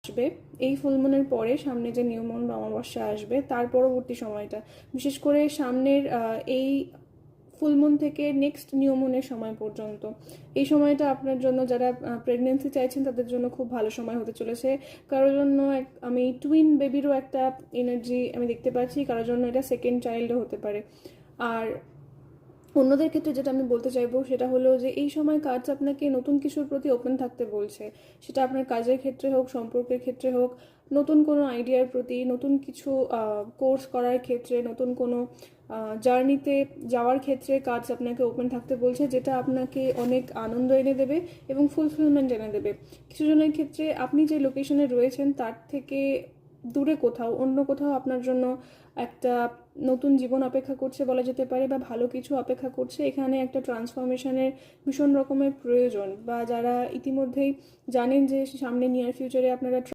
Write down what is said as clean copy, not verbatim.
আসবে এই ফুলমুনের পরে সামনে যে নিউ মুন বা অমাবস্যা আসবে তার পরবর্তী সময়টা, বিশেষ করে সামনের এই ফুলমুন থেকে নেক্সট নিউ মুনের সময় পর্যন্ত, এই সময়টা আপনার জন্য যারা প্রেগনেন্সি চাইছেন তাদের জন্য খুব ভালো সময় হতে চলেছে। কারোর জন্য আমি টুইন বেবিরও একটা এনার্জি আমি দেখতে পাচ্ছি, কারোর জন্য এটা সেকেন্ড চাইল্ডও হতে পারে। আর অন্যদের ক্ষেত্রে যেটা আমি বলতে চাইবো সেটা হলো যে এই সময় কাজ আপনাকে নতুন কিছুর প্রতি ওপেন থাকতে বলছে, সেটা আপনার কাজের ক্ষেত্রে হোক, সম্পর্কের ক্ষেত্রে হোক, নতুন কোনো আইডিয়ার প্রতি, নতুন কিছু কোর্স করার ক্ষেত্রে, নতুন কোনো জার্নিতে যাওয়ার ক্ষেত্রে কাজ আপনাকে ওপেন থাকতে বলছে, যেটা আপনাকে অনেক আনন্দ এনে দেবে এবং ফুলফিলমেন্ট এনে দেবে। কিছু জনের ক্ষেত্রে আপনি যে লোকেশনে রয়েছেন তার থেকে দূরে কোথাও, অন্য কোথাও আপনার জন্য একটা নতুন জীবন অপেক্ষা করছে বলা যেতে পারে, বা ভালো কিছু অপেক্ষা করছে। এখানে একটা ট্রান্সফরমেশনের ভীষণ রকমের প্রয়োজন, বা যারা ইতিমধ্যেই জানেন যে সামনে নিয়ার ফিউচারে আপনারা